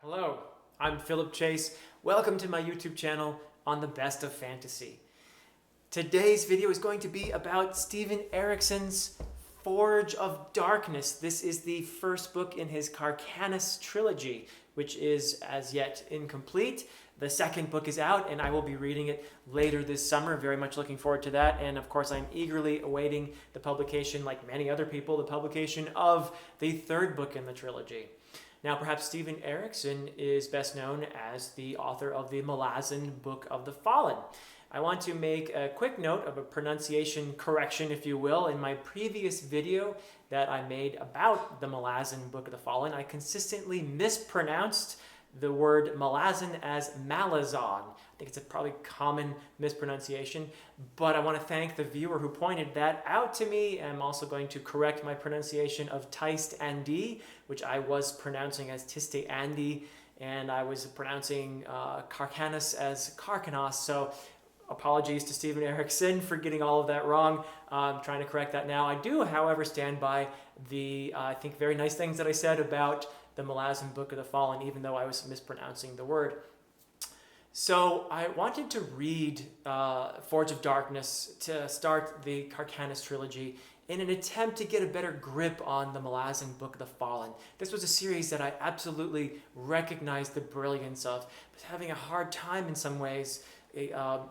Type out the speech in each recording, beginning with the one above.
Hello, I'm Philip Chase. Welcome to my YouTube channel on the best of fantasy. Today's video is going to be about Steven Erikson's Forge of Darkness. This is the first book in his Kharkanas Trilogy, which is as yet incomplete. The second book is out and I will be reading it later this summer. Very much looking forward to that. And of course, I'm eagerly awaiting the publication, like many other people, the publication of the third book in the trilogy. Now, perhaps Steven Erikson is best known as the author of the Malazan Book of the Fallen. I want to make a quick note of a pronunciation correction, if you will. In my previous video that I made about the Malazan Book of the Fallen, I consistently mispronounced the word Malazan as Malazan. I think it's a probably common mispronunciation, but I want to thank the viewer who pointed that out to me. I'm also going to correct my pronunciation of Teist Andi, which I was pronouncing as Tiste Andi, and I was pronouncing Kharkanas as Kharkanas, so apologies to Steven Erikson for getting all of that wrong. I'm trying to correct that now. I do, however, stand by the, I think, very nice things that I said about the Malazan Book of the Fallen, even though I was mispronouncing the word. So I wanted to read Forge of Darkness to start the Kharkanas Trilogy in an attempt to get a better grip on the Malazan Book of the Fallen. This was a series that I absolutely recognized the brilliance of, but having a hard time in some ways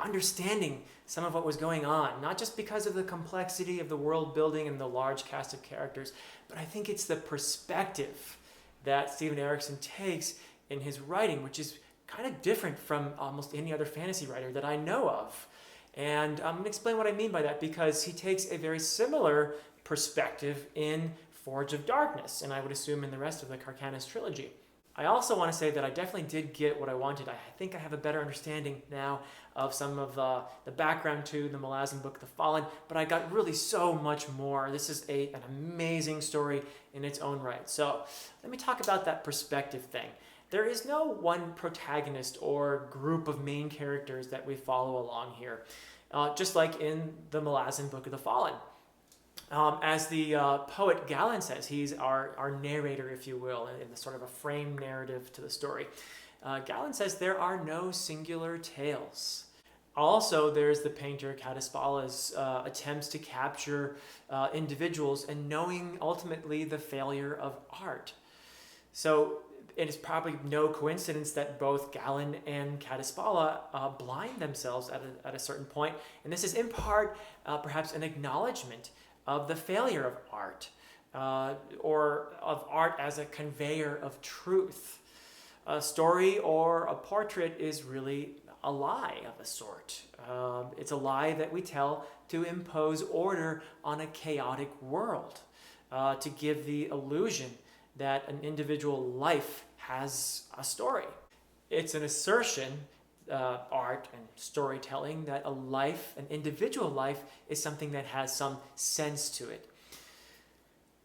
understanding some of what was going on, not just because of the complexity of the world building and the large cast of characters, but I think it's the perspective that Steven Erikson takes in his writing, which is kind of different from almost any other fantasy writer that I know of. And I'm going to explain what I mean by that, because he takes a very similar perspective in Forge of Darkness, and I would assume in the rest of the Kharkanas Trilogy. I also want to say that I definitely did get what I wanted. I think I have a better understanding now of some of the background to the Malazan Book of the Fallen, but I got really so much more. This is an amazing story in its own right. So let me talk about that perspective thing. There is no one protagonist or group of main characters that we follow along here, just like in the Malazan Book of the Fallen. As the poet Galen says, he's our narrator, if you will, in the sort of a frame narrative to the story. Galen says there are no singular tales. Also, there's the painter Kadaspala's attempts to capture individuals and knowing ultimately the failure of art. So it is probably no coincidence that both Galen and Kadaspala blind themselves at a certain point. And this is in part perhaps an acknowledgement of the failure of art, or of art as a conveyor of truth. A story or a portrait is really a lie of a sort. It's a lie that we tell to impose order on a chaotic world, to give the illusion that an individual life has a story. It's an assertion, art and storytelling, that a life, an individual life, is something that has some sense to it.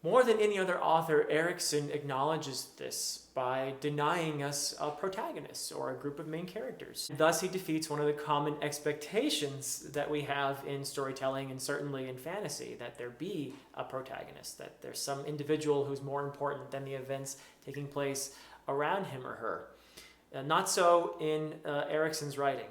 More than any other author, Erikson acknowledges this by denying us a protagonist or a group of main characters. Thus, he defeats one of the common expectations that we have in storytelling and certainly in fantasy, that there be a protagonist, that there's some individual who's more important than the events taking place around him or her. Not so in Erikson's writing.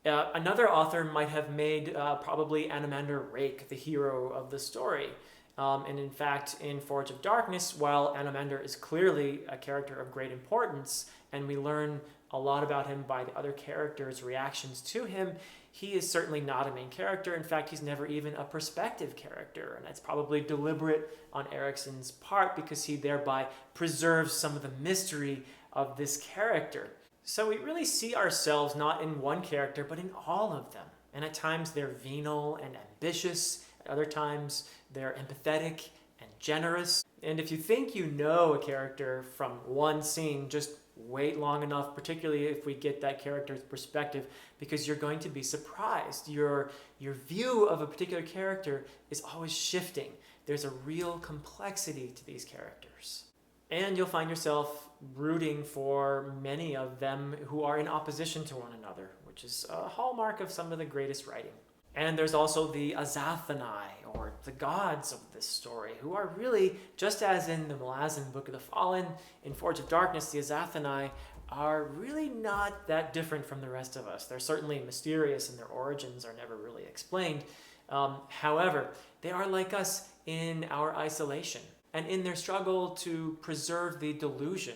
Another author might have made probably Anomander Rake the hero of the story. And in fact, in Forge of Darkness, while Anomander is clearly a character of great importance, and we learn a lot about him by the other characters' reactions to him, he is certainly not a main character. In fact, he's never even a perspective character, and that's probably deliberate on Erikson's part, because he thereby preserves some of the mystery of this character. So we really see ourselves not in one character, but in all of them. And at times they're venal and ambitious. At other times they're empathetic and generous. And if you think you know a character from one scene, just wait long enough, particularly if we get that character's perspective, because you're going to be surprised. Your view of a particular character is always shifting. There's a real complexity to these characters. And you'll find yourself rooting for many of them who are in opposition to one another, which is a hallmark of some of the greatest writing. And there's also the Azathanai, or the gods of this story, who are really, just as in the Malazan Book of the Fallen, in Forge of Darkness, the Azathanai are really not that different from the rest of us. They're certainly mysterious and their origins are never really explained. However, they are like us in our isolation and in their struggle to preserve the delusion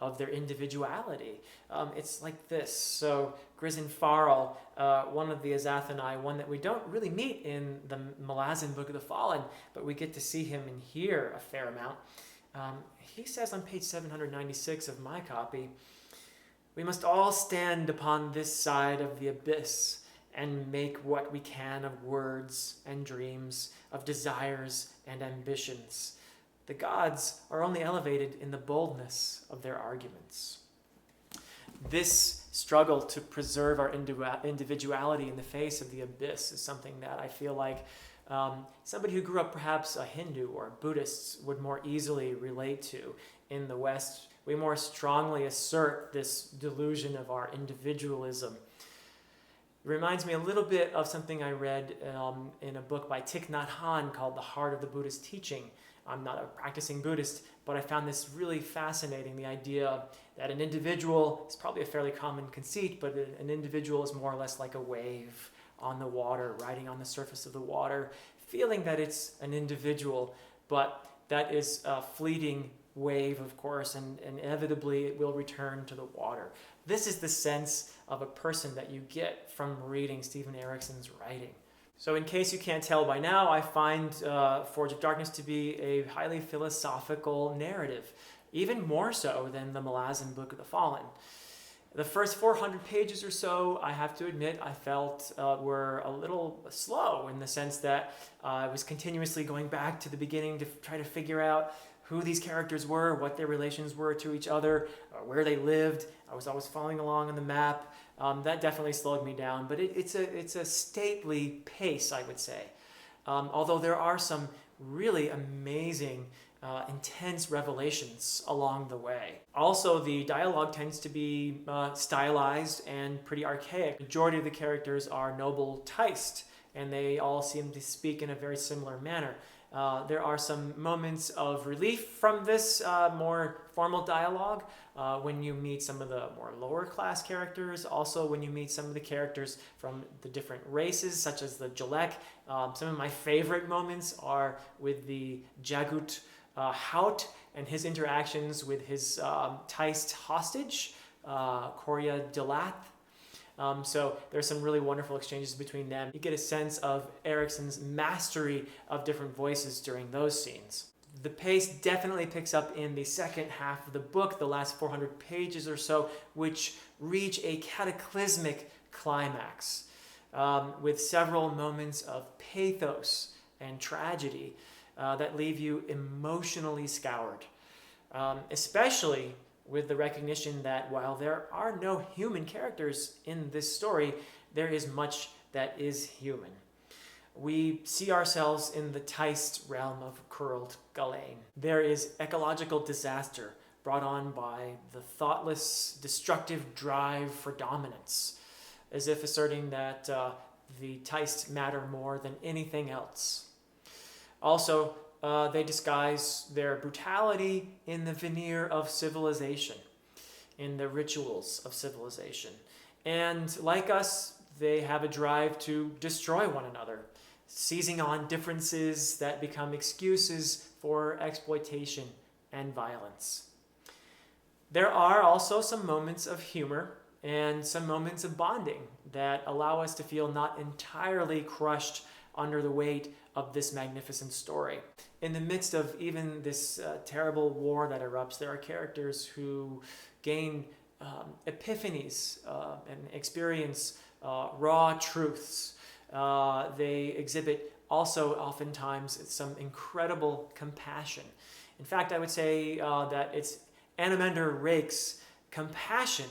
of their individuality. It's like this. So Grizin Farrell, one of the Azathanai, one that we don't really meet in the Malazan Book of the Fallen, but we get to see him and hear a fair amount. He says on page 796 of my copy, "We must all stand upon this side of the abyss and make what we can of words and dreams, of desires and ambitions. The gods are only elevated in the boldness of their arguments." This struggle to preserve our individuality in the face of the abyss is something that I feel like somebody who grew up perhaps a Hindu or a Buddhist would more easily relate to. In the West, we more strongly assert this delusion of our individualism. It reminds me a little bit of something I read in a book by Thich Nhat Hanh called The Heart of the Buddhist Teaching. I'm not a practicing Buddhist, but I found this really fascinating, the idea that an individual is probably a fairly common conceit, but an individual is more or less like a wave on the water, riding on the surface of the water, feeling that it's an individual, but that is a fleeting wave, of course, and inevitably it will return to the water. This is the sense of a person that you get from reading Stephen Erikson's writing. So in case you can't tell by now, I find Forge of Darkness to be a highly philosophical narrative, even more so than the Malazan Book of the Fallen. The first 400 pages or so, I have to admit, I felt were a little slow in the sense that I was continuously going back to the beginning to try to figure out who these characters were, what their relations were to each other, where they lived. I was always following along on the map. That definitely slowed me down, but it's a stately pace, I would say. Although there are some really amazing, intense revelations along the way. Also, the dialogue tends to be stylized and pretty archaic. The majority of the characters are noble Taist, and they all seem to speak in a very similar manner. There are some moments of relief from this more formal dialogue when you meet some of the more lower class characters. Also when you meet some of the characters from the different races, such as the Jalek. Some of my favorite moments are with the Jagut Haut and his interactions with his Taist hostage, Korya Delath. So there's some really wonderful exchanges between them. You get a sense of Erikson's mastery of different voices during those scenes. The pace definitely picks up in the second half of the book, the last 400 pages or so, which reach a cataclysmic climax with several moments of pathos and tragedy that leave you emotionally scoured, especially with the recognition that while there are no human characters in this story, there is much that is human. We see ourselves in the Taist realm of Kurlt Galain. There is ecological disaster brought on by the thoughtless, destructive drive for dominance, as if asserting that the Taist matter more than anything else. Also, they disguise their brutality in the veneer of civilization, in the rituals of civilization. And like us, they have a drive to destroy one another, seizing on differences that become excuses for exploitation and violence. There are also some moments of humor and some moments of bonding that allow us to feel not entirely crushed under the weight of this magnificent story. In the midst of even this terrible war that erupts, there are characters who gain epiphanies and experience raw truths. They exhibit also oftentimes some incredible compassion. In fact, I would say that it's Anamander Rake's compassion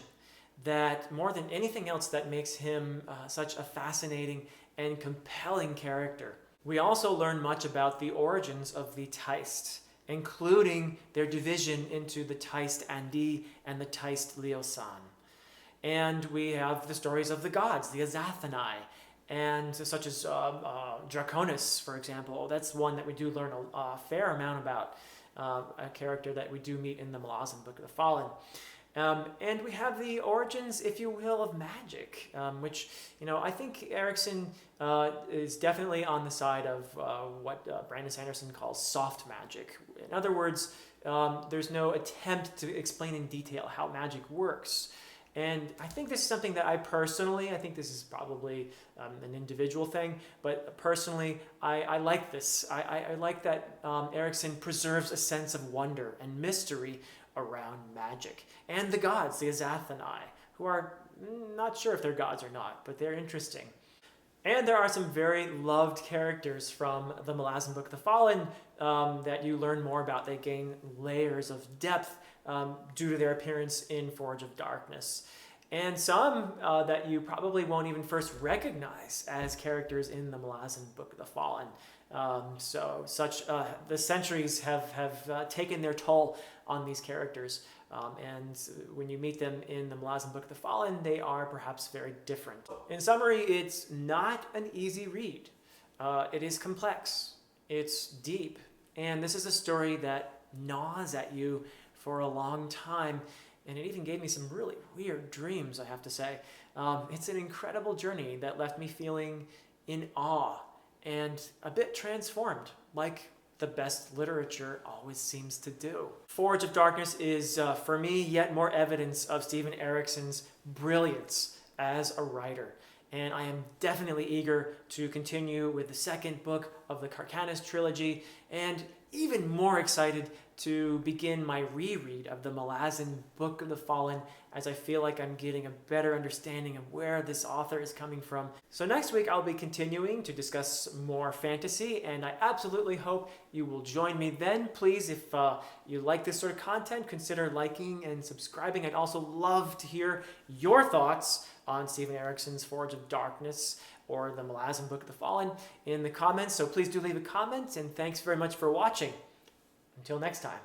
that more than anything else that makes him such a fascinating and compelling character. We also learn much about the origins of the Taist, including their division into the Taist Andi and the Taist Liosan. And we have the stories of the gods, the Azathanai, and such as Draconis, for example. That's one that we do learn a fair amount about, a character that we do meet in the Malazan Book of the Fallen. And we have the origins, if you will, of magic, which, I think Erikson is definitely on the side of what Brandon Sanderson calls soft magic. In other words, there's no attempt to explain in detail how magic works. And I think this is something that I think this is probably an individual thing, but personally, I like this. I like that Erikson preserves a sense of wonder and mystery around magic. And the gods, the Azathanai, who are not sure if they're gods or not, but they're interesting. And there are some very loved characters from the Malazan Book of the Fallen that you learn more about. They gain layers of depth due to their appearance in Forge of Darkness. And some that you probably won't even first recognize as characters in the Malazan Book of the Fallen. The centuries have taken their toll on these characters. And when you meet them in the Malazan Book of the Fallen, they are perhaps very different. In summary, it's not an easy read. It is complex, it's deep, and this is a story that gnaws at you for a long time, and it even gave me some really weird dreams, I have to say. It's an incredible journey that left me feeling in awe and a bit transformed, like the best literature always seems to do. Forge of Darkness is, for me, yet more evidence of Steven Erikson's brilliance as a writer. And I am definitely eager to continue with the second book of the Kharkanas Trilogy, and even more excited to begin my reread of the Malazan Book of the Fallen, as I feel like I'm getting a better understanding of where this author is coming from. So next week I'll be continuing to discuss more fantasy, and I absolutely hope you will join me then. Please, if you like this sort of content, consider liking and subscribing. I'd also love to hear your thoughts on Steven Erikson's Forge of Darkness or the Malazan Book of the Fallen in the comments. So please do leave a comment, and thanks very much for watching. Until next time.